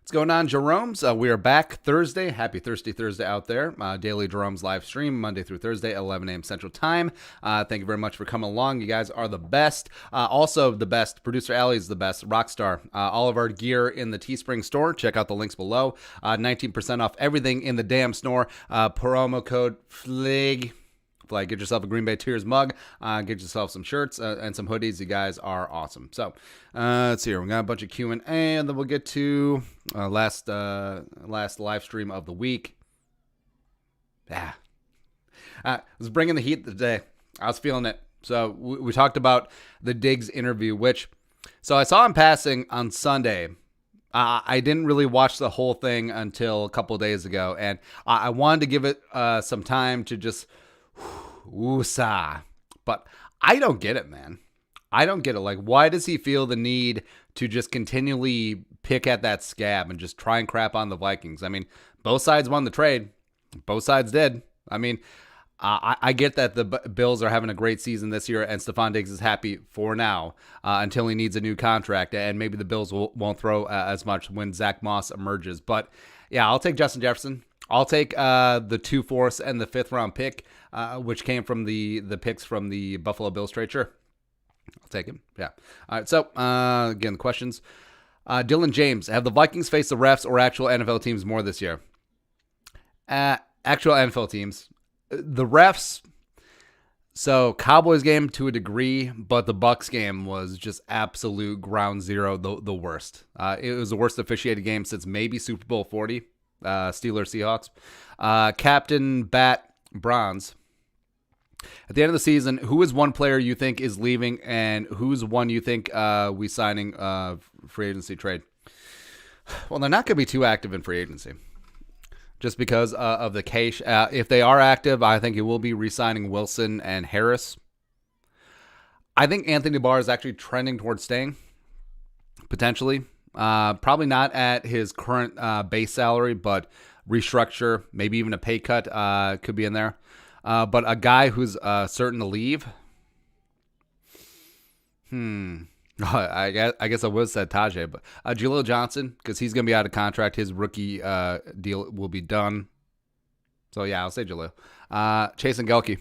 What's going on, Jeromes? We are back Thursday. Happy Thirsty Thursday out there. Daily Jeromes live stream Monday through Thursday, 11 a.m. Central Time. Thank you very much for coming along. You guys are the best. Also, the best. Producer Allie is the best. Rockstar. All of our gear in the Teespring store. Check out the links below. 19% off everything in the damn store. Promo code FLIG. Get yourself a Green Bay Tears mug, get yourself some shirts and some hoodies. You guys are awesome. So let's see here. We got a bunch of Q&A, and then we'll get to last live stream of the week. I was bringing the heat today. I was feeling it. So we talked about the Diggs interview, so I saw him passing on Sunday. I didn't really watch the whole thing until a couple of days ago, and I wanted to give it some time to just woosah. But I don't get it, man. I don't get it. Why does he feel the need to just continually pick at that scab and just try and crap on the Vikings? I mean, both sides won the trade. Both sides did. I mean, I get that the Bills are having a great season this year, and Stephon Diggs is happy for now until he needs a new contract, and maybe the Bills won't throw as much when Zach Moss emerges. But yeah, I'll take Justin Jefferson. I'll take the 2 4th and the 5th round pick, which came from the picks from the Buffalo Bills trade. Sure, I'll take him. Yeah. All right. So again, the questions. Dylan James, have the Vikings faced the refs or actual NFL teams more this year? Actual NFL teams. The refs. So Cowboys game to a degree, but the Bucs game was just absolute ground zero. The worst. It was the worst officiated game since maybe Super Bowl 40. Steelers, Seahawks. Captain Bat Bronze. At the end of the season, who is one player you think is leaving, and who's one you think we signing free agency trade? Well, they're not going to be too active in free agency, just because of the cash. If they are active, I think it will be re-signing Wilson and Harris. I think Anthony Barr is actually trending towards staying, potentially. Probably not at his current base salary, but restructure, maybe even a pay cut could be in there. But a guy who's certain to leave. I guess I would have said Tajay, but Jaleel Johnson, because he's going to be out of contract. His rookie deal will be done. So yeah, I'll say Jaleel. Chase and Gelke.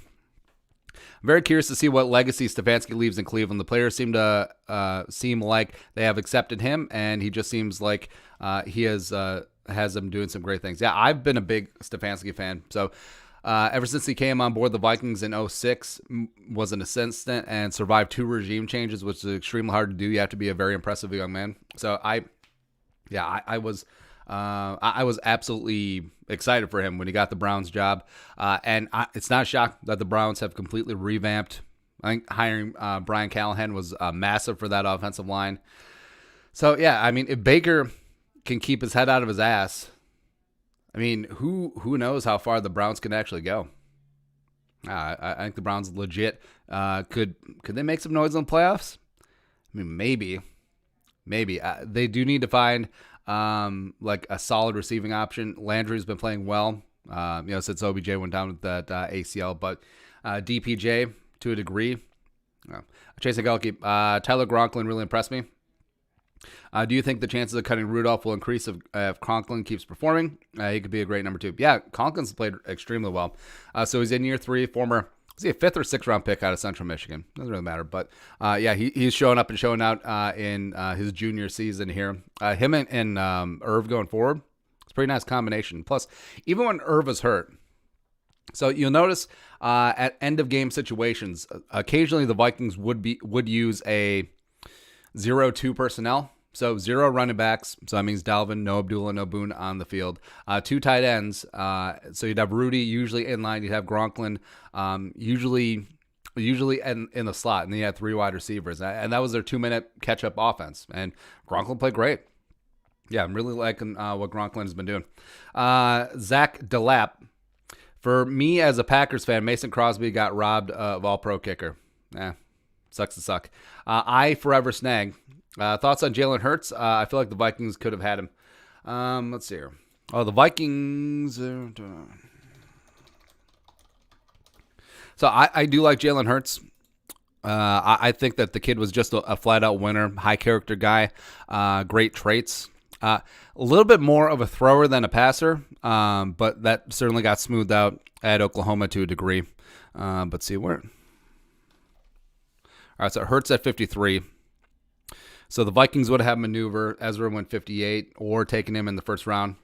I'm very curious to see what legacy Stefanski leaves in Cleveland. The players seem like they have accepted him, and he just seems like he has them doing some great things. Yeah, I've been a big Stefanski fan. So ever since he came on board the Vikings in 2006, was an assistant and survived 2 regime changes, which is extremely hard to do. You have to be a very impressive young man. So I was absolutely excited for him when he got the Browns job. And it's not a shock that the Browns have completely revamped. I think hiring Brian Callahan was massive for that offensive line. So, yeah, I mean, if Baker can keep his head out of his ass, I mean, who knows how far the Browns can actually go? I think the Browns legit. Could they make some noise in the playoffs? I mean, maybe. They do need to find a solid receiving option. Landry's been playing well, since OBJ went down with that ACL, but DPJ to a degree. Chase Gelke, Tyler Gronklin really impressed me. Do you think the chances of cutting Rudolph will increase if Conklin keeps performing? He could be a great number 2. Yeah, Conklin's played extremely well. So he's in year 3, former. Is he a 5th or 6th round pick out of Central Michigan? Doesn't really matter. But he's showing up and showing out in his junior season here. Him and Irv going forward, it's a pretty nice combination. Plus, even when Irv was hurt, so you'll notice at end of game situations, occasionally the Vikings would use a 0-2 personnel. So 0 running backs. So that means Dalvin, no Abdullah, no Boone on the field. 2 tight ends. So you'd have Rudy usually in line. You'd have Gronklin usually in the slot. And then you had 3 wide receivers. And that was their 2-minute catch-up offense. And Gronklin played great. Yeah, I'm really liking what Gronklin has been doing. Zach DeLapp. For me as a Packers fan, Mason Crosby got robbed of all-pro kicker. Sucks to suck. I forever snag. Thoughts on Jalen Hurts? I feel like the Vikings could have had him. Let's see here. Oh, the Vikings. So I do like Jalen Hurts. I think that the kid was just a flat-out winner, high-character guy, great traits. A little bit more of a thrower than a passer, but that certainly got smoothed out at Oklahoma to a degree. But see where. All right, so Hurts at 53. So the Vikings would have maneuver. Ezra went 58, or taking him in the first round.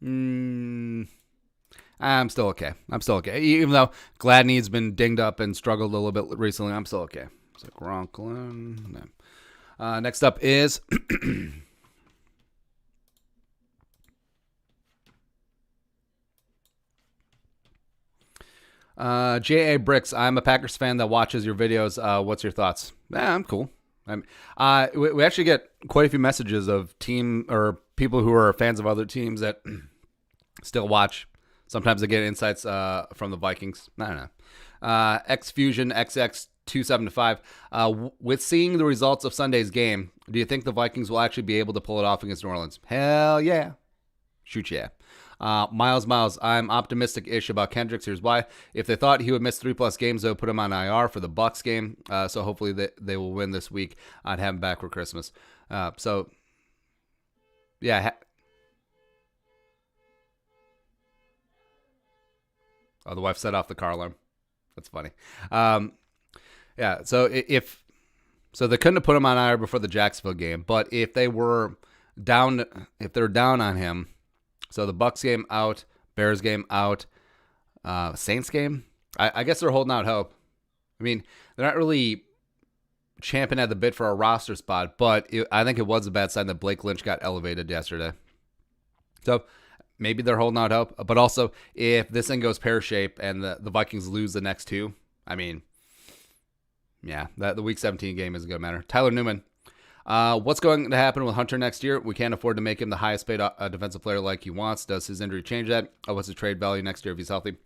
I'm still okay. Even though Gladney's been dinged up and struggled a little bit recently, I'm still okay. So Gronklin. No. Next up is J.A. Bricks. I'm a Packers fan that watches your videos. What's your thoughts? I'm cool. We actually get quite a few messages of team or people who are fans of other teams that still watch. Sometimes they get insights from the Vikings. I don't know. Xfusion XX275. With seeing the results of Sunday's game, do you think the Vikings will actually be able to pull it off against New Orleans? Hell yeah. Shoot yeah. Miles, I'm optimistic-ish about Kendricks. Here's why. If they thought he would miss 3+ games, they would put him on IR for the Bucs game. So hopefully they will win this week. I'd have him back for Christmas. So, yeah. The wife set off the car alarm. That's funny. Yeah, so so they couldn't have put him on IR before the Jacksonville game, but if they're down on him, so the Bucs game out, Bears game out, Saints game, I guess they're holding out hope. I mean, they're not really champing at the bit for a roster spot, but I think it was a bad sign that Blake Lynch got elevated yesterday. So maybe they're holding out hope, but also if this thing goes pear-shaped and the Vikings lose the next two, I mean, yeah, the Week 17 game isn't going to matter. Tyler Newman. What's going to happen with Hunter next year? We can't afford to make him the highest paid defensive player like he wants. Does his injury change that? What's the trade value next year if he's healthy?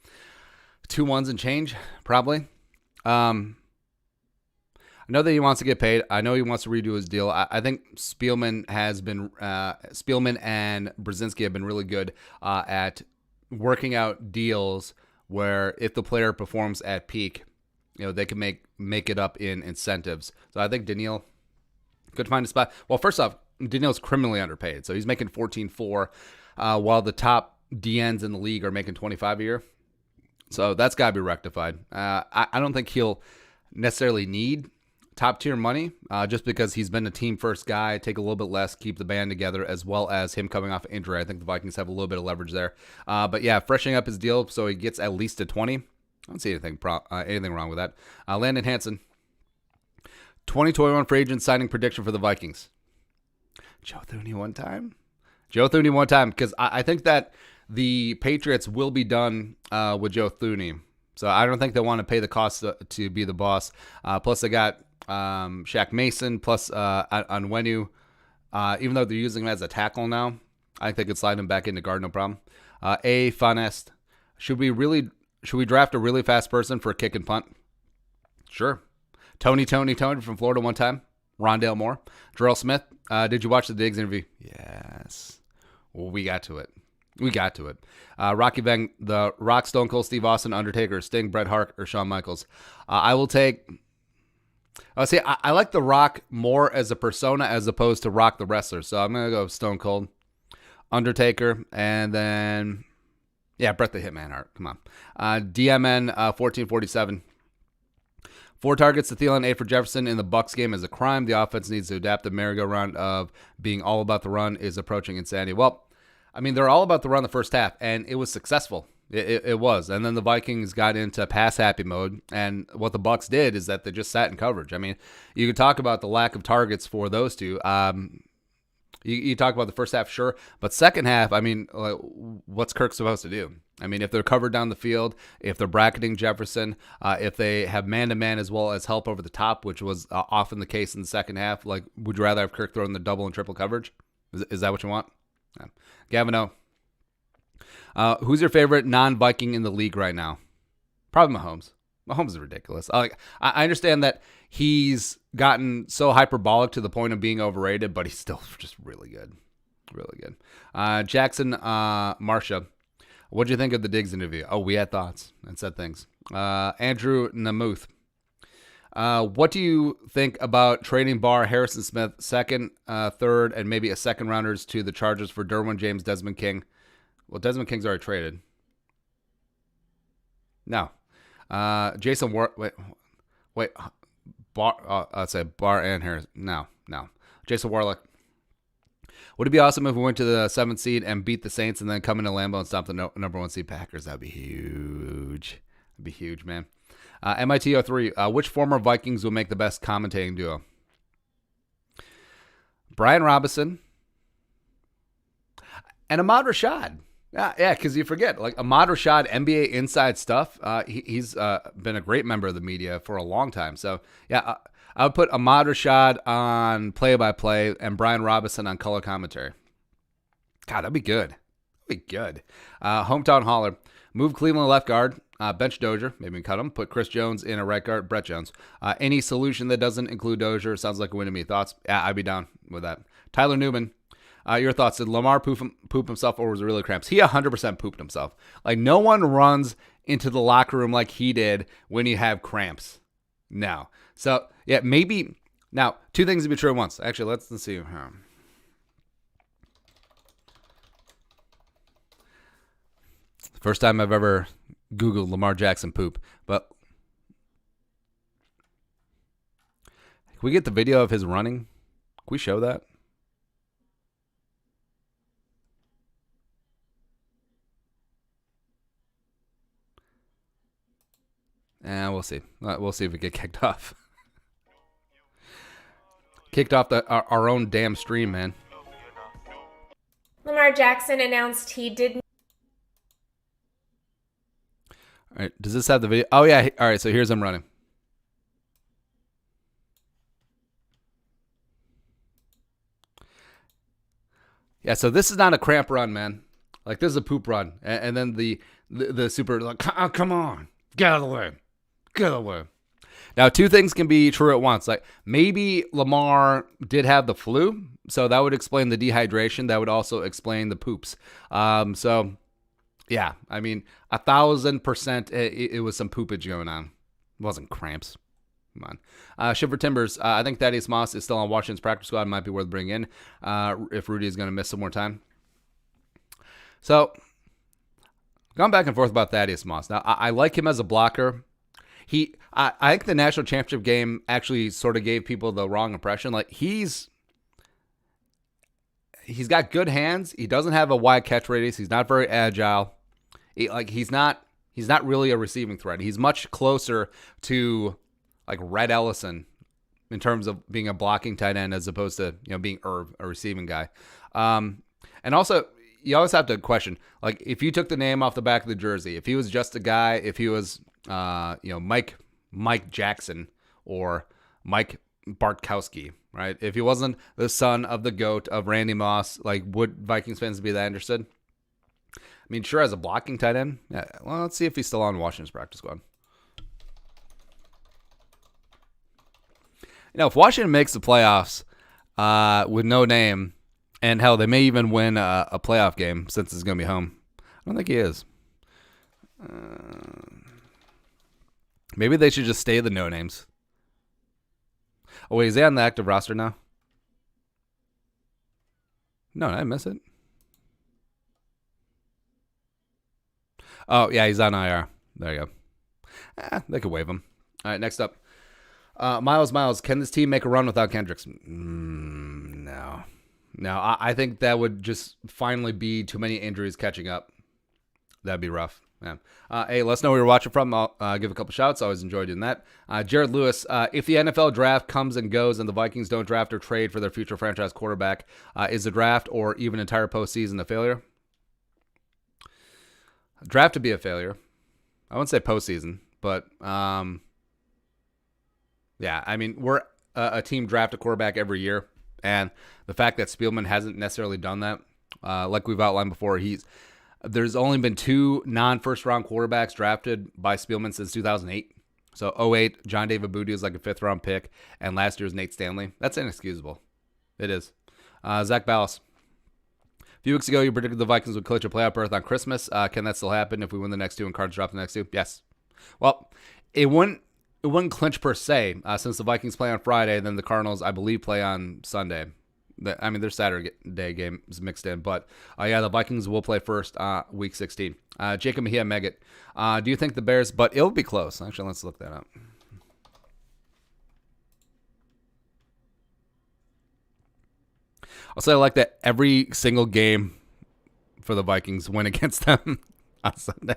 2 1s and change, probably. I know that he wants to get paid. I know he wants to redo his deal. I think Spielman and Brzezinski have been really good at working out deals where if the player performs at peak, they can make it up in incentives. So I think Daniil could find a spot. Well, first off, Daniil's criminally underpaid. So he's making $14.4 while the top DNs in the league are making $25 a year. So that's got to be rectified. I don't think he'll necessarily need top-tier money just because he's been a team-first guy, take a little bit less, keep the band together, as well as him coming off injury. I think the Vikings have a little bit of leverage there. But yeah, freshening up his deal so he gets at least a 20. I don't see anything wrong with that. Landon Hansen. 2021 free agent signing prediction for the Vikings. Joe Thuney one time, because I think that the Patriots will be done with Joe Thuney. So I don't think they want to pay the cost to be the boss. Plus they got Shaq Mason, plus Onwenu. Even though they're using him as a tackle now, I think they could slide him back into guard, no problem. Fonest. Should we draft a really fast person for a kick and punt? Sure. Tony from Florida one time. Rondale Moore. Jarrell Smith. Did you watch the Diggs interview? Yes. Well, we got to it. Rocky Vang, The Rock, Stone Cold, Steve Austin, Undertaker, Sting, Bret Hart, or Shawn Michaels. I will take... I like The Rock more as a persona as opposed to Rock the wrestler. So I'm going to go Stone Cold, Undertaker, and then... Yeah, Bret the Hitman Hart. Come on. DMN 1447. 4 targets to Thielen, 8 for Jefferson in the Bucs game is a crime. The offense needs to adapt. The merry-go-round of being all about the run is approaching insanity. Well, I mean, they're all about the run the first half, and it was successful. It was. And then the Vikings got into pass-happy mode, and what the Bucs did is that they just sat in coverage. I mean, you could talk about the lack of targets for those two. You talk about the first half, sure, but second half, I mean, what's Kirk supposed to do? I mean, if they're covered down the field, if they're bracketing Jefferson, if they have man-to-man as well as help over the top, which was often the case in the second half, would you rather have Kirk throwing the double and triple coverage? Is that what you want? Yeah. Gavin O. Who's your favorite non-Viking in the league right now? Probably Mahomes. Mahomes is ridiculous. I understand that he's gotten so hyperbolic to the point of being overrated, but he's still just really good. Really good. Jackson Marsha. What did you think of the Diggs interview? Oh, we had thoughts and said things. Andrew Namuth. What do you think about trading Barr, Harrison Smith, second, third, and maybe a second rounders to the Chargers for Derwin James, Desmond King? Well, Desmond King's already traded. No. Jason wait. Barr. I'd say Barr and Harris. No. Jason Warlock. Would it be awesome if we went to the 7th seed and beat the Saints and then come into Lambeau and stop the number 1 seed Packers? That'd be huge. That'd be huge, man. MIT03. Which former Vikings will make the best commentating duo? Brian Robinson and Ahmad Rashad. Yeah, because you forget, like Ahmad Rashad, NBA inside stuff. He's been a great member of the media for a long time. So yeah, I would put Ahmad Rashad on play-by-play and Brian Robinson on color commentary. God, that'd be good. Hometown Hauler. Move Cleveland left guard. Bench Dozier. Maybe cut him. Put Chris Jones in a right guard. Brett Jones. Any solution that doesn't include Dozier sounds like a win to me. Thoughts? Yeah, I'd be down with that. Tyler Newman. Your thoughts? Did Lamar poop himself or was it really cramps? He 100% pooped himself. Like, no one runs into the locker room like he did when you have cramps. No. So, yeah, maybe. Now, two things to be true at once. Actually, let's see. First time I've ever Googled Lamar Jackson poop. But can we get the video of his running? Can we show that? We'll see. We'll see if we get kicked off. Kicked off our own damn stream, man. Lamar Jackson announced he did. All right. Does this have the video? Oh, yeah. All right. So here's him running. Yeah. So this is not a cramp run, man. Like, this is a poop run. And then the super, like, oh, come on. Get out of the way. Get out of the way. Now, two things can be true at once. Like, maybe Lamar did have the flu, so that would explain the dehydration. That would also explain the poops. So, yeah, I mean, 1,000% it was some poopage going on. It wasn't cramps. Come on. Shiver Timbers, I think Thaddeus Moss is still on Washington's practice squad. Might be worth bringing in if Rudy is going to miss some more time. So, gone back and forth about Thaddeus Moss. Now, I like him as a blocker. I think the national championship game actually sort of gave people the wrong impression. Like, he's got good hands. He doesn't have a wide catch radius. He's not very agile. He's not really a receiving threat. He's much closer to like Red Ellison in terms of being a blocking tight end as opposed to being Irv, a receiving guy. And also, you always have to question, like, if you took the name off the back of the jersey, if he was just a guy, if he was Mike Jackson or Mike Bartkowski, right? If he wasn't the son of the GOAT of Randy Moss, like, would Vikings fans be that interested? I mean, sure, as a blocking tight end. Yeah, well, let's see if he's still on Washington's practice squad. If Washington makes the playoffs with no name, and hell, they may even win a playoff game since it's going to be home. I don't think he is. Maybe they should just stay the no names. Oh, wait, is he on the active roster now? No, did I miss it? Oh, yeah, he's on IR. There you go. They could waive him. All right, next up. Miles, can this team make a run without Kendricks? No. I think that would just finally be too many injuries catching up. That'd be rough. Yeah. Hey, let us know where you're watching from. I'll give a couple shouts. I always enjoy doing that. Jared Lewis, if the NFL draft comes and goes and the Vikings don't draft or trade for their future franchise quarterback, is the draft or even entire postseason a failure? Draft to be a failure. I wouldn't say postseason, but yeah, I mean, we're a team draft a quarterback every year, and the fact that Spielman hasn't necessarily done that, like we've outlined before, there's only been 2 non-first-round quarterbacks drafted by Spielman since 2008. So 2008, John David Booty was like a 5th-round pick, and last year's Nate Stanley. That's inexcusable. It is. Zach Ballas. A few weeks ago, you predicted the Vikings would clinch a playoff berth on Christmas. Can that still happen if we win the next 2 and Cards drop the next 2? Yes. Well, it wouldn't it wouldn't clinch per se, since the Vikings play on Friday, then the Cardinals, I believe, play on Sunday. I mean, there's Saturday games mixed in, but yeah, the Vikings will play first, week 16. Jacob Mejia Meggett, do you think the Bears? But it'll be close. Actually, let's look that up. I'll say I like that every single game for the Vikings win against them on Sunday.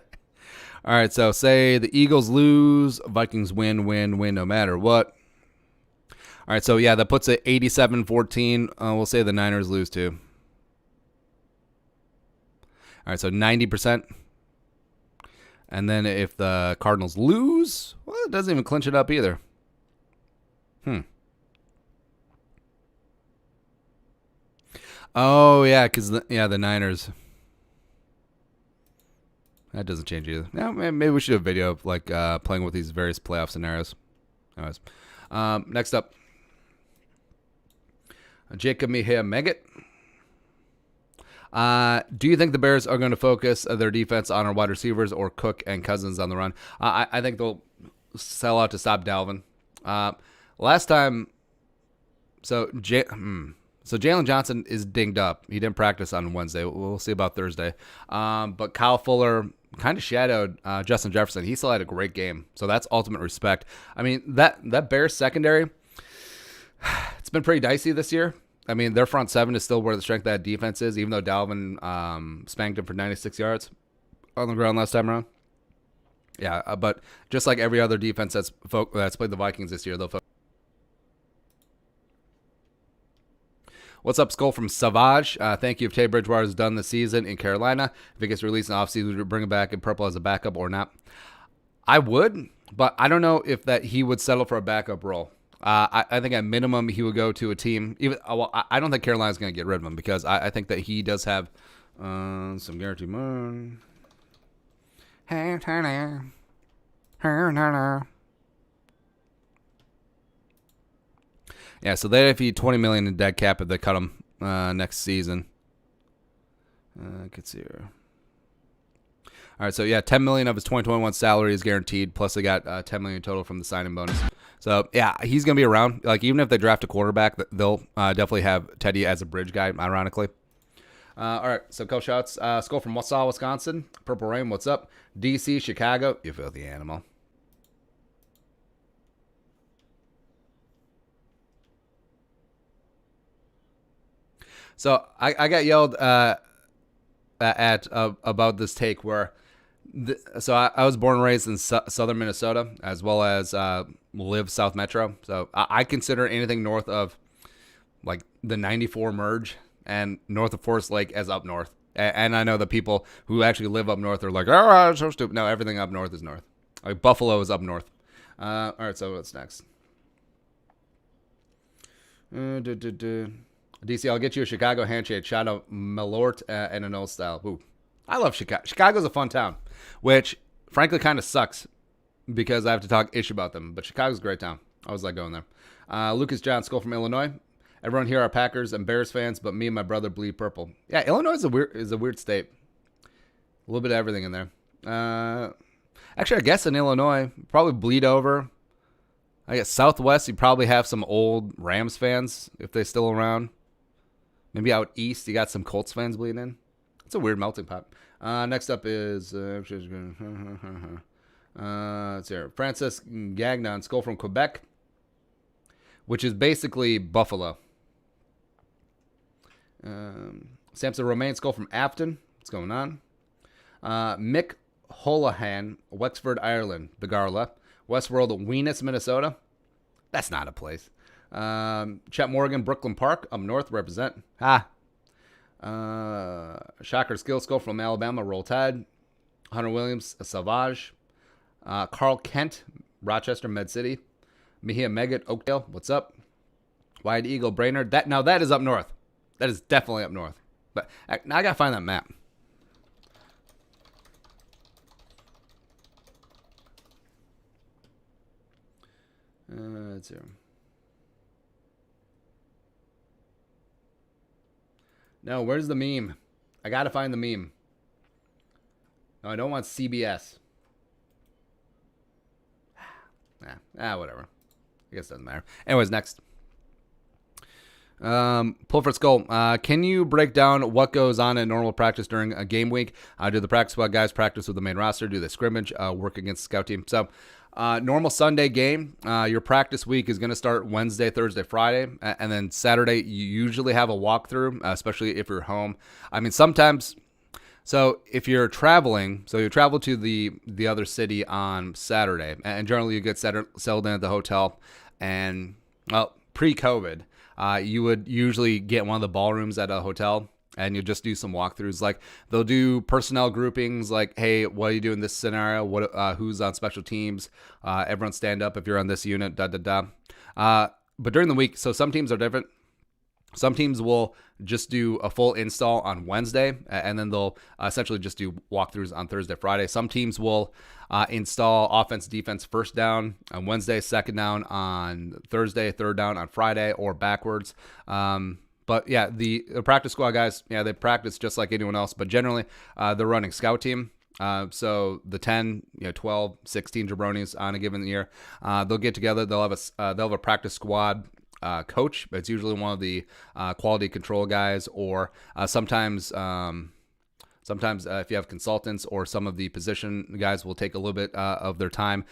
All right, so say the Eagles lose, Vikings win no matter what. All right, so yeah, that puts it 87-14. We'll say the Niners lose too. All right, so 90%. And then if the Cardinals lose, well, it doesn't even clinch it up either. Oh, yeah, because the Niners. That doesn't change either. Yeah, maybe we should have a video of like playing with these various playoff scenarios. Anyways, next up, Jacob Mejia Meggett. Do you think the Bears are going to focus their defense on our wide receivers or Cook and Cousins on the run? I think they'll sell out to stop Dalvin. Last time, so Jalen Johnson is dinged up. He didn't practice on Wednesday. We'll see about Thursday. But Kyle Fuller kind of shadowed Justin Jefferson. He still had a great game. So that's ultimate respect. I mean, that Bears secondary, it's been pretty dicey this year. I mean, their front seven is still where the strength of that defense is, even though Dalvin spanked him for 96 yards on the ground last time around. Yeah, but just like every other defense that's played the Vikings this year, they'll focus. What's up, Skull from Savage? Thank you. If Teddy Bridgewater is done this season in Carolina, if he gets released in the offseason, would you bring him back in purple as a backup or not? I would, but I don't know if that he would settle for a backup role. I think at minimum he would go to a team. I don't think Carolina's going to get rid of him because I think that he does have some guaranteed money. Yeah, so they'd have $20 million in dead cap if they cut him next season. Let's see here. All right, so yeah, $10 million of his 2021 salary is guaranteed. Plus, they got $10 million total from the signing bonus. So yeah, he's gonna be around. Like even if they draft a quarterback, they'll definitely have Teddy as a bridge guy. Ironically. All right, so couple shots. Skull from Wausau, Wisconsin. Purple Rain, what's up? DC, Chicago, you filthy animal. So I got yelled at about this take where, I was born and raised in southern Minnesota as well as live South Metro. So I consider anything north of like the 94 merge and north of Forest Lake as up north. And I know the people who actually live up north are like, oh, so stupid. No, everything up north is north. Like Buffalo is up north. All right, so what's next? DC, I'll get you a Chicago handshake. Shout out Malort and an old style. Ooh. I love Chicago. Chicago's a fun town, which frankly kind of sucks because I have to talk ish about them. But Chicago's a great town. I always like going there. Lucas John Skull from Illinois. Everyone here are Packers and Bears fans, but me and my brother bleed purple. Yeah, Illinois is a weird state. A little bit of everything in there. Actually, I guess in Illinois, probably bleed over. I guess Southwest, you probably have some old Rams fans if they're still around. Maybe out east, you got some Colts fans bleeding in. It's a weird melting pot. Next up is let's see, Francis Gagnon, Skull from Quebec, which is basically Buffalo. Samson Romaine, Skull from Afton. What's going on? Mick Holohan, Wexford, Ireland. Begarla. Westworld, Weenus, Minnesota. That's not a place. Chet Morgan, Brooklyn Park, up north, represent. Shocker Skill Skull from Alabama, Roll Tide. Hunter Williams, Savage. Carl Kent, Rochester, Med City. Mejia Meggett, Oakdale, what's up? Wide Eagle, Brainerd. That is up north. That is definitely up north. But now I gotta find that map. Let's see. No, where's the meme? I gotta find the meme. No, I don't want CBS. Whatever. I guess it doesn't matter. Anyways, next. Pull for skull. Can you break down what goes on in normal practice during a game week? Do the practice squad guys practice with the main roster? Do they scrimmage? Work against the scout team? So, normal Sunday game. Your practice week is going to start Wednesday, Thursday, Friday, and then Saturday you usually have a walkthrough, especially if you're home. I mean, sometimes. So if you're traveling, so you travel to the other city on Saturday, and generally you get settled in at the hotel, and well, pre-COVID, you would usually get one of the ballrooms at a hotel, and you just do some walkthroughs. Like they'll do personnel groupings, like, hey, what do you do in this scenario? Who's on special teams? Everyone stand up if you're on this unit. But during the week, so some teams are different. Some teams will just do a full install on Wednesday, and then they'll essentially just do walkthroughs on Thursday, Friday. Some teams will install offense, defense, first down on Wednesday, second down on Thursday, third down on Friday, or backwards. But yeah, the practice squad guys, yeah, they practice just like anyone else, but generally they're running scout team. So the 10, 12, 16 jabronis on a given year, they'll get together. They'll have a practice squad coach. It's usually one of the quality control guys, or sometimes if you have consultants or some of the position guys will take a little bit of their time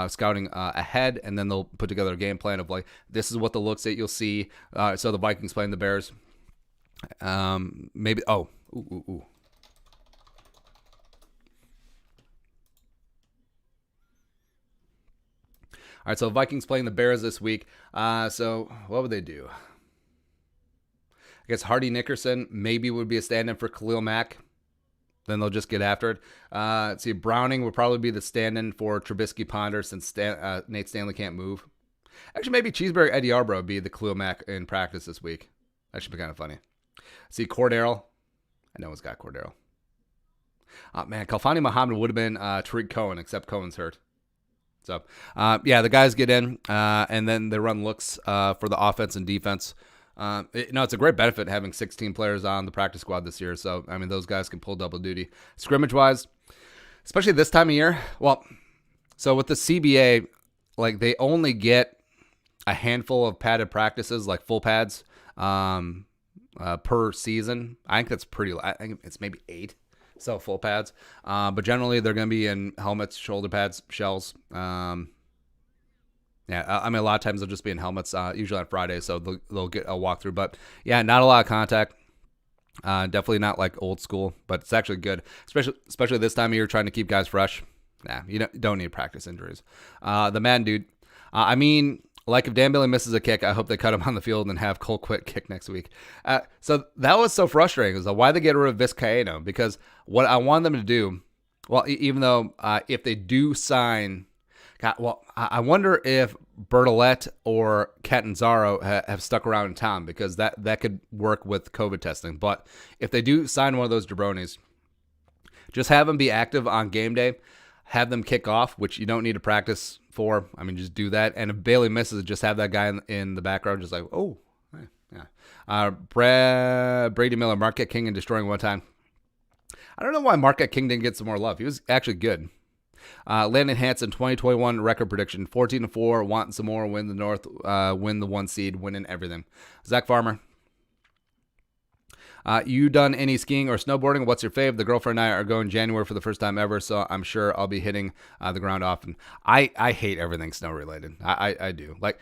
scouting ahead, and then they'll put together a game plan of like, this is what the looks that you'll see. So the Vikings playing the Bears. Maybe. Oh. Ooh. All right, so Vikings playing the Bears this week. So what would they do? I guess Hardy Nickerson maybe would be a stand-in for Khalil Mack. Then they'll just get after it. Let's see, Browning would probably be the stand-in for Trubisky Ponder since Nate Stanley can't move. Actually, maybe Cheeseburger Eddie Arbro would be the Khalil Mack in practice this week. That should be kind of funny. See, Cordero. I know it's got Cordero. Man, Kalfani Muhammad would have been Tariq Cohen, except Cohen's hurt. So, the guys get in, and then they run looks for the offense and defense. It's a great benefit having 16 players on the practice squad this year. So, I mean, those guys can pull double duty. Scrimmage-wise, especially this time of year, well, so with the CBA, like, they only get a handful of padded practices, like full pads, per season. I think that's I think it's maybe 8. So full pads, but generally they're going to be in helmets, shoulder pads, shells. I mean, a lot of times they'll just be in helmets, usually on Friday, so they'll get a walkthrough. But yeah, not a lot of contact. Definitely not like old school, but it's actually good, especially this time of year, trying to keep guys fresh. You don't need practice injuries. The man dude, I mean, like if Dan Bailey misses a kick, I hope they cut him on the field and have Cole Quitt kick next week. So that was so frustrating. Is why they get rid of Vizcaíno, because what I want them to do, well, even though if they do sign, I wonder if Bertolette or Catanzaro have stuck around in town, because that could work with COVID testing. But if they do sign one of those jabronis, just have them be active on game day. Have them kick off, which you don't need to practice for. I mean, just do that. And if Bailey misses, just have that guy in the background, just like, oh, yeah. Brady Miller, Marquette King, and destroying one time. I don't know why Marquette King didn't get some more love. He was actually good. Landon Hansen, 2021 record prediction, 14-4, wanting some more, win the North, win the 1 seed, winning everything. Zach Farmer. You done any skiing or snowboarding? What's your fave? The girlfriend and I are going January for the first time ever, so I'm sure I'll be hitting the ground often. I hate everything snow related. I do. Like,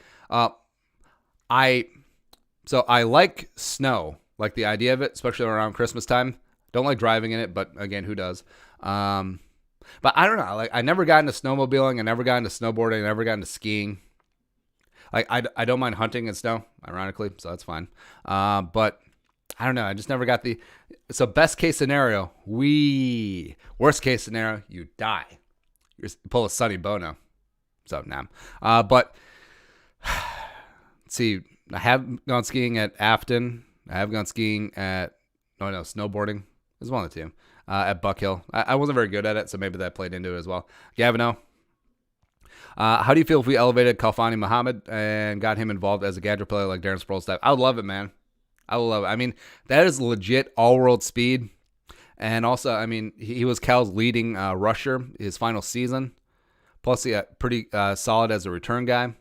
I like snow, like the idea of it, especially around Christmas time. Don't like driving in it, but again, who does? But I don't know. Like, I never got into snowmobiling. I never got into snowboarding. I never got into skiing. Like, I don't mind hunting in snow, ironically, so that's fine. But I don't know. I just never got so best case scenario, worst case scenario, you die. You pull a Sonny Bono. So, nah. But, let's see. I have gone skiing at Afton. I have gone skiing at, snowboarding. It was one of the two. At Buck Hill. I wasn't very good at it, so maybe that played into it as well. Gavino. How do you feel if we elevated Kalfani Muhammad and got him involved as a gadget player like Darren Sproles type? I would love it, man. I would love it. I mean, that is legit all-world speed. And also, I mean, he was Cal's leading rusher his final season. Plus, yeah, pretty solid as a return guy.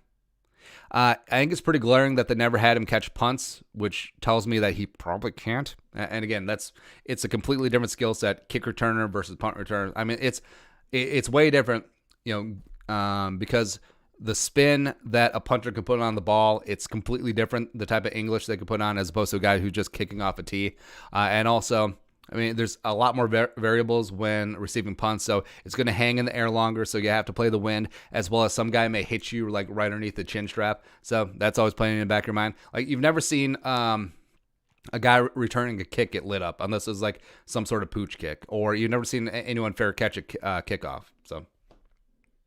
I think it's pretty glaring that they never had him catch punts, which tells me that he probably can't. And again, it's a completely different skill set, kick returner versus punt returner. I mean, it's way different, because the spin that a punter can put on the ball, it's completely different, the type of English they could put on as opposed to a guy who's just kicking off a tee. And also, I mean, there's a lot more variables when receiving punts, so it's going to hang in the air longer, so you have to play the wind, as well as some guy may hit you like right underneath the chin strap. So that's always playing in the back of your mind. Like, you've never seen a guy returning a kick get lit up unless it's like some sort of pooch kick, or you've never seen anyone fair catch a kickoff. So,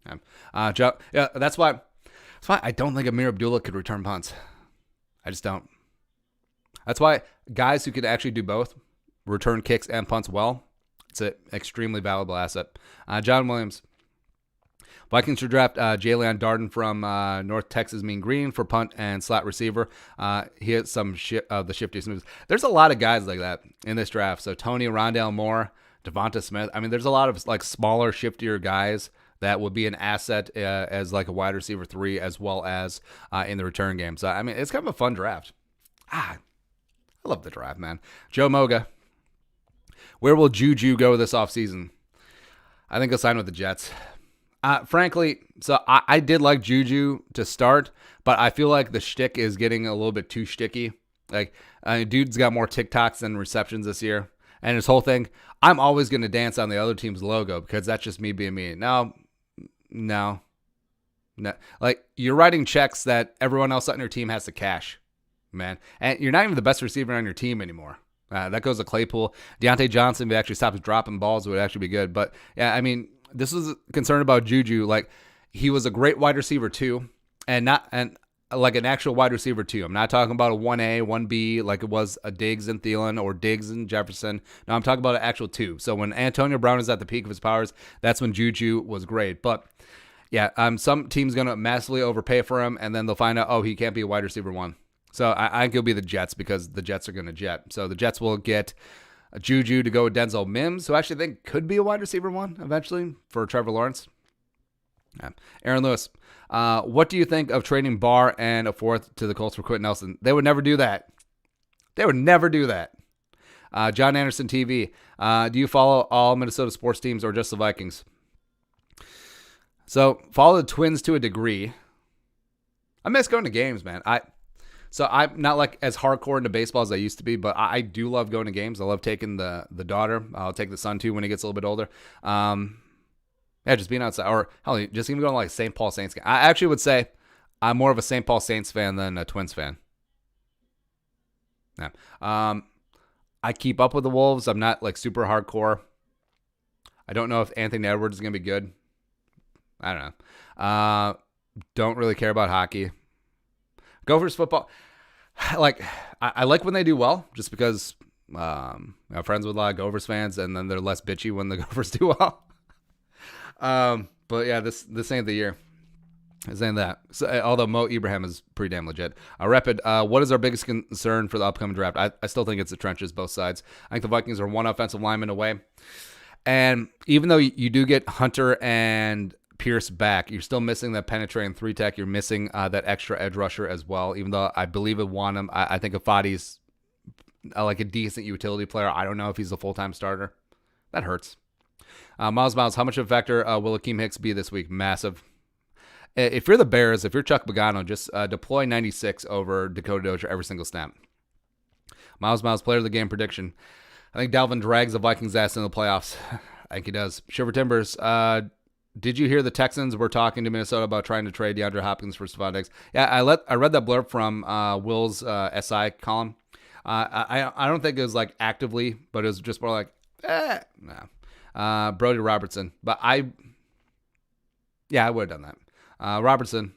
yeah, that's why I don't think Amir Abdullah could return punts. I just don't. That's why guys who could actually do both, return kicks and punts well, it's an extremely valuable asset. John Williams. Vikings should draft Jalen Darden from North Texas Mean Green for punt and slot receiver. He has some of the shiftiest moves. There's a lot of guys like that in this draft. So Tony, Rondale Moore, Devonta Smith. I mean, there's a lot of like smaller, shiftier guys that would be an asset as like a wide receiver 3 as well as in the return game. So, I mean, it's kind of a fun draft. I love the draft, man. Joe Moga. Where will Juju go this offseason? I think he'll sign with the Jets. Frankly, so I did like Juju to start, but I feel like the shtick is getting a little bit too shticky. Like, dude's got more TikToks than receptions this year. And his whole thing, I'm always going to dance on the other team's logo because that's just me being me. No. Like, you're writing checks that everyone else on your team has to cash, man. And you're not even the best receiver on your team anymore. That goes to Claypool. Deontay Johnson, if he actually stops dropping balls, would actually be good. But, yeah, I mean, this was a concern about Juju. Like, he was a great wide receiver, too, and like an actual wide receiver, too. I'm not talking about a 1A, 1B, like it was a Diggs and Thielen or Diggs and Jefferson. No, I'm talking about an actual 2. So when Antonio Brown is at the peak of his powers, that's when Juju was great. But, yeah, some team's going to massively overpay for him, and then they'll find out, oh, he can't be a wide receiver 1. So I think he'll be the Jets because the Jets are going to jet. So the Jets will get Juju to go with Denzel Mims, who I actually think could be a wide receiver 1 eventually for Trevor Lawrence. Yeah. Aaron Lewis, what do you think of trading Barr and a 4th to the Colts for Quentin Nelson? They would never do that. John Anderson TV, do you follow all Minnesota sports teams or just the Vikings? So follow the Twins to a degree. I miss going to games, man. So I'm not like as hardcore into baseball as I used to be, but I do love going to games. I love taking the daughter. I'll take the son too when he gets a little bit older. Yeah, just being outside, or hell, just even going to like St. Paul Saints game. I actually would say I'm more of a St. Paul Saints fan than a Twins fan. Yeah. I keep up with the Wolves. I'm not like super hardcore. I don't know if Anthony Edwards is going to be good. I don't know. Don't really care about hockey. Gophers football, like I like when they do well, just because I'm friends with a lot of Gophers fans, and then they're less bitchy when the Gophers do well. But yeah, this ain't the year. This ain't that. So, although Mo Ibrahim is pretty damn legit. Rapid, what is our biggest concern for the upcoming draft? I still think it's the trenches, both sides. I think the Vikings are 1 offensive lineman away, and even though you do get Hunter and Pierce back, you're still missing that penetrating 3-tech. You're missing that extra edge rusher as well, even though I believe it want him. I think Afadi's like a decent utility player. I don't know if he's a full-time starter. That hurts. Miles, how much of a factor will Akeem Hicks be this week? Massive. If you're the Bears, if you're Chuck Pagano, just deploy 96 over Dakota Dozier every single snap. Miles, player of the game prediction. I think Dalvin drags the Vikings' ass in the playoffs. I think he does. Shiver Timbers, did you hear the Texans were talking to Minnesota about trying to trade DeAndre Hopkins for Stephon Diggs? Yeah, I read that blurb from Will's SI column. I don't think it was like actively, but it was just more like, no. Brody Robertson. But I would have done that. Robertson,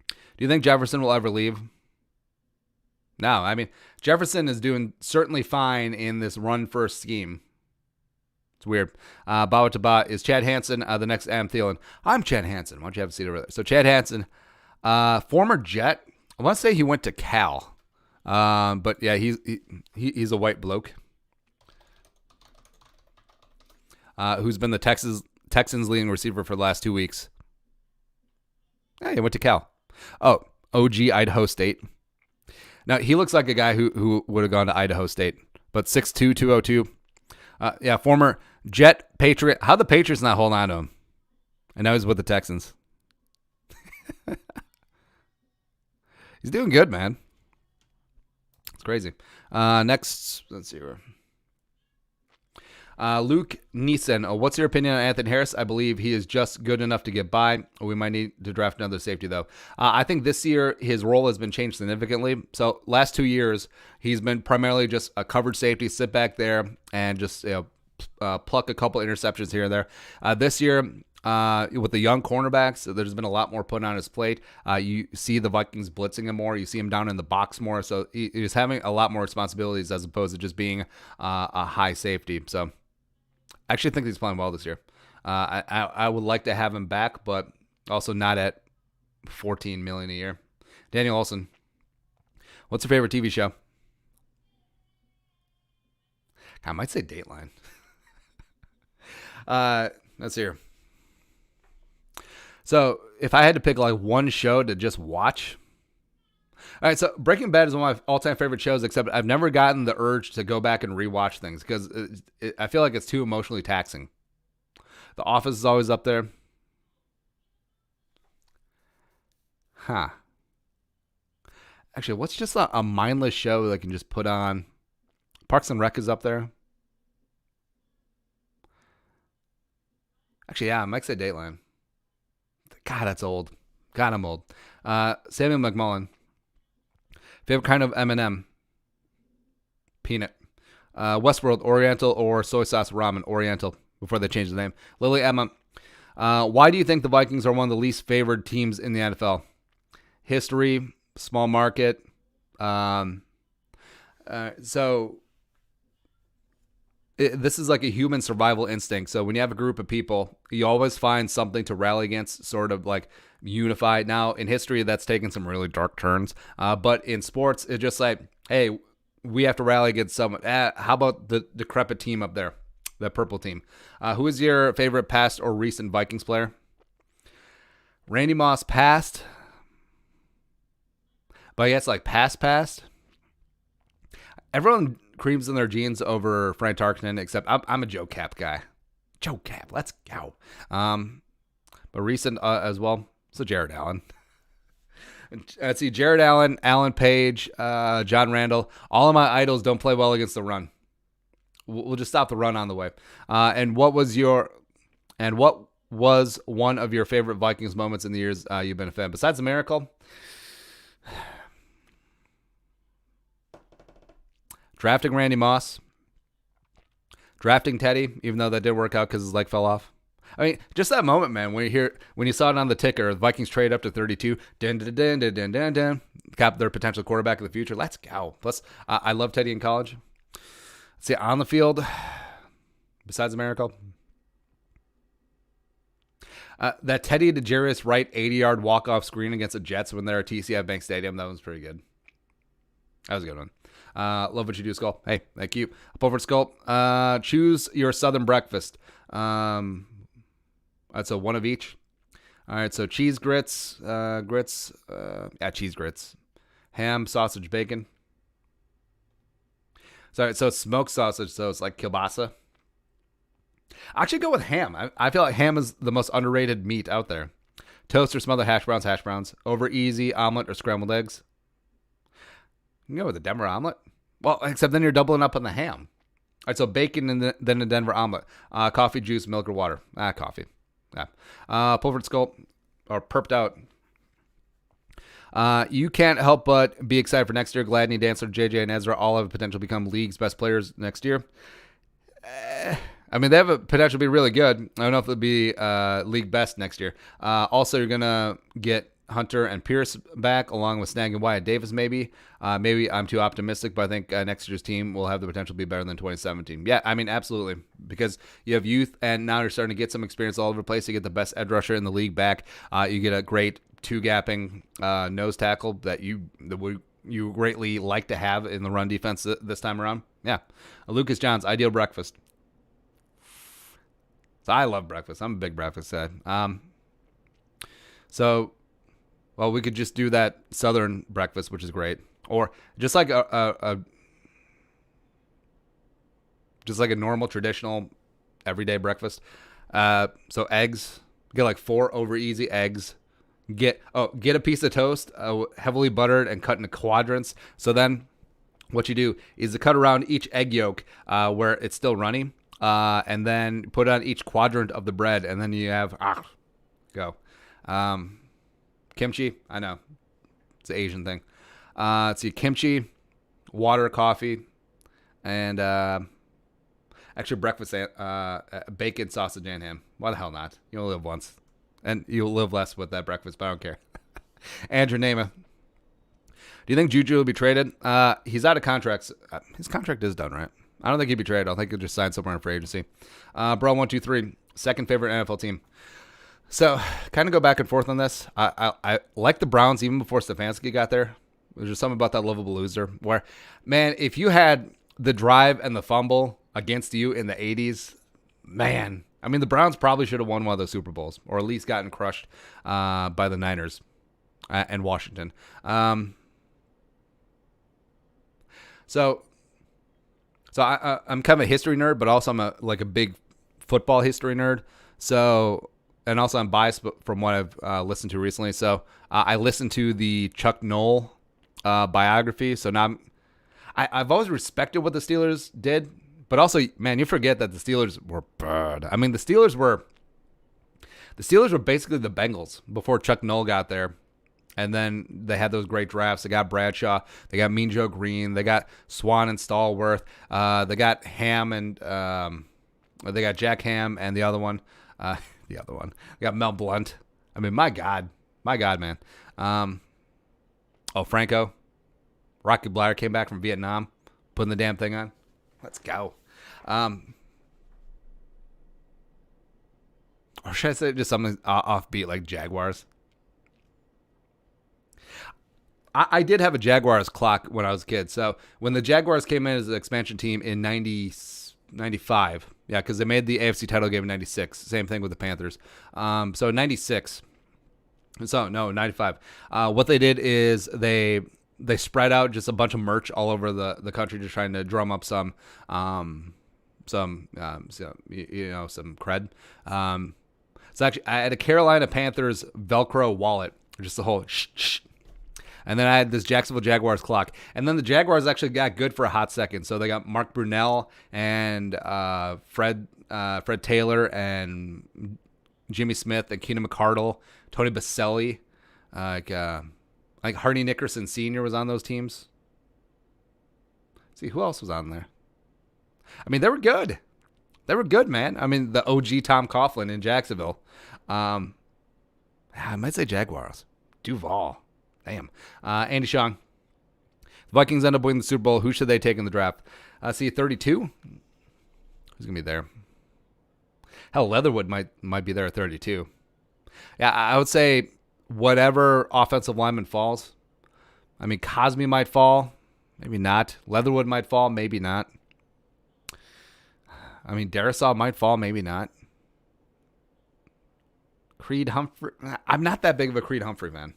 do you think Jefferson will ever leave? No, I mean, Jefferson is doing certainly fine in this run-first scheme. It's weird. Bawa Taba, is Chad Hansen the next Adam Thielen? I'm Chad Hansen. Why don't you have a seat over there? So Chad Hansen, former Jet. I want to say he went to Cal. But yeah, he's a white bloke who's been the Texans leading receiver for the last 2 weeks. Yeah, he went to Cal. Oh, OG Idaho State. Now, he looks like a guy who would have gone to Idaho State, but 6'2", 202. Yeah, former Jet Patriot. How the Patriots not hold on to him? And now he's with the Texans. He's doing good, man. It's crazy. Next, let's see here. Luke Neeson, what's your opinion on Anthony Harris? I believe he is just good enough to get by. We might need to draft another safety, though. I think this year his role has been changed significantly. So last 2 years, he's been primarily just a coverage safety, sit back there and just pluck a couple interceptions here and there. This year, with the young cornerbacks, there's been a lot more put on his plate. You see the Vikings blitzing him more. You see him down in the box more. So he's having a lot more responsibilities as opposed to just being a high safety. So I actually think he's playing well this year. I would like to have him back, but also not at $14 million a year. Daniel Olson, what's your favorite TV show? I might say Dateline. Let's see here. So if I had to pick like one show to just watch. All right, so Breaking Bad is one of my all-time favorite shows, except I've never gotten the urge to go back and rewatch things because I feel like it's too emotionally taxing. The Office is always up there. Huh. Actually, what's just a mindless show that I can just put on? Parks and Rec is up there. Actually, yeah, I might say Dateline. God, that's old. God, I'm old. Samuel McMullen. Favorite kind of M&M? Peanut. Westworld, Oriental, or soy sauce ramen? Oriental, before they changed the name. Lily Emma. Why do you think the Vikings are one of the least favored teams in the NFL? History, small market. This is like a human survival instinct. So when you have a group of people, you always find something to rally against, sort of like unified. Now, in history, that's taken some really dark turns. But in sports, it's just like, hey, we have to rally against someone. How about the decrepit team up there, the purple team? Who is your favorite past or recent Vikings player? Randy Moss past. But I guess like past. Everyone creams in their jeans over Frank Tarkenton, except I'm a Joe Cap guy. Joe Cap, let's go. But recent as well, so Jared Allen. Let's see, Jared Allen, Alan Page, John Randall. All of my idols don't play well against the run. We'll just stop the run on the way. And what was one of your favorite Vikings moments in the years you've been a fan? Besides the miracle, drafting Randy Moss, drafting Teddy, even though that didn't work out because his leg fell off. I mean, just that moment, man, when you saw it on the ticker, the Vikings trade up to 32, got their potential quarterback of the future. Let's go. Plus, I love Teddy in college. Let's see, on the field, besides the miracle, that Teddy to Jarius Wright 80-yard walk-off screen against the Jets when they're at TCF Bank Stadium, that was pretty good. That was a good one. Love what you do, Skull. Hey, thank you. Up over to Skull. Choose your Southern breakfast. That's a one of each. All right, so cheese grits, cheese grits. Ham, sausage, bacon. So it's smoked sausage, so it's like kielbasa. I actually go with ham. I feel like ham is the most underrated meat out there. Toast or smothered hash browns. Over easy, omelet or scrambled eggs. You can go with a Denver omelet. Well, except then you're doubling up on the ham. All right, so bacon and then a Denver omelet. Coffee, juice, milk, or water. Coffee. Yeah. Pulvered skull or perped out. You can't help but be excited for next year. Gladney, Dancer, JJ, and Ezra all have potential to become league's best players next year. I mean, they have a potential to be really good. I don't know if they'll be league best next year. Also, you're going to get Hunter and Pierce back, along with snagging Wyatt Davis, maybe. Maybe I'm too optimistic, but I think next year's team will have the potential to be better than 2017. Yeah, I mean, absolutely. Because you have youth, and now you're starting to get some experience all over the place. You get the best edge rusher in the league back. You get a great two-gapping nose tackle that you greatly like to have in the run defense this time around. Yeah. Lucas Johns, ideal breakfast. So I love breakfast. I'm a big breakfast guy. So Well, we could just do that Southern breakfast, which is great, or just like just like a normal traditional everyday breakfast. So eggs, get like 4 over easy eggs. Get a piece of toast, heavily buttered and cut into quadrants. So then, what you do is to cut around each egg yolk where it's still runny, and then put it on each quadrant of the bread, and then you have go. Kimchi, I know. It's an Asian thing. Let's see, kimchi, water, coffee, and extra breakfast, bacon, sausage, and ham. Why the hell not? You only live once. And you'll live less with that breakfast, but I don't care. Andrew Nema. Do you think Juju will be traded? He's out of contracts. His contract is done, right? I don't think he'd be traded. I think he'll just sign somewhere in free agency. Bro123, second favorite NFL team. So, kind of go back and forth on this. I like the Browns even before Stefanski got there. There's just something about that lovable loser where, man, if you had the drive and the fumble against you in the 80s, man, I mean, the Browns probably should have won one of those Super Bowls or at least gotten crushed by the Niners and Washington. So I'm kind of a history nerd, but also I'm a big football history nerd. So... And also, I'm biased from what I've listened to recently. So I listened to the Chuck Noll biography. So now I've always respected what the Steelers did, but also, man, you forget that the Steelers were bad. I mean, the Steelers were basically the Bengals before Chuck Noll got there, and then they had those great drafts. They got Bradshaw, they got Mean Joe Green, they got Swan and Stallworth, they got Ham and they got Jack Ham and the other one. We got Mel Blount. I mean, my God, man. Franco. Rocky Bladder came back from Vietnam, putting the damn thing on. Let's go. Or should I say just something offbeat like Jaguars? I did have a Jaguars clock when I was a kid. So when the Jaguars came in as an expansion team in 95, yeah, because they made the AFC title game in 96. Same thing with the Panthers. So 96. So, no, 95. What they did is they spread out just a bunch of merch all over the country, just trying to drum up some cred. So actually, I had a Carolina Panthers Velcro wallet, just the whole shh. And then I had this Jacksonville Jaguars clock. And then the Jaguars actually got good for a hot second. So they got Mark Brunell and Fred Taylor and Jimmy Smith and Keenan McCardle, Tony Baselli. Like Hardy Nickerson Sr. was on those teams. Let's see, who else was on there? I mean, they were good. They were good, man. I mean, the OG Tom Coughlin in Jacksonville. I might say Jaguars. Duval. Damn. Andy Shong. The Vikings end up winning the Super Bowl. Who should they take in the draft? 32? Who's going to be there? Hell, Leatherwood might be there at 32. Yeah, I would say whatever offensive lineman falls. I mean, Cosme might fall. Maybe not. Leatherwood might fall. Maybe not. I mean, Darisaw might fall. Maybe not. Creed Humphrey. I'm not that big of a Creed Humphrey fan.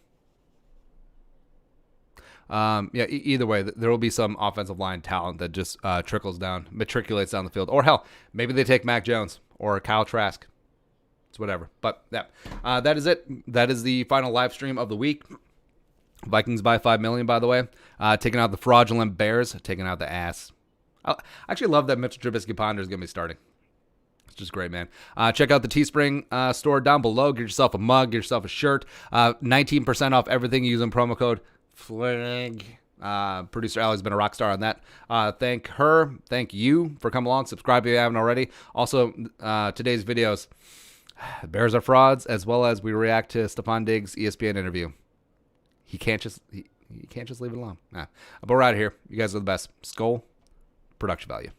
Either way, there will be some offensive line talent that just matriculates down the field. Or hell, maybe they take Mac Jones or Kyle Trask. It's whatever. But yeah, that is it. That is the final live stream of the week. Vikings by 5 million, by the way. Taking out the fraudulent Bears, taking out the ass. I actually love that Mitchell Trubisky Ponder is going to be starting. It's just great, man. Check out the Teespring store down below. Get yourself a mug, get yourself a shirt. 19% off everything using promo code FLAG. Producer Allie's been a rock star on that. Thank her. Thank you for coming along. Subscribe if you haven't already. Also, today's videos, Bears are frauds, as well as we react to Stephon Diggs' ESPN interview. He can't just leave it alone. But we're out of here. You guys are the best. Skull, production value.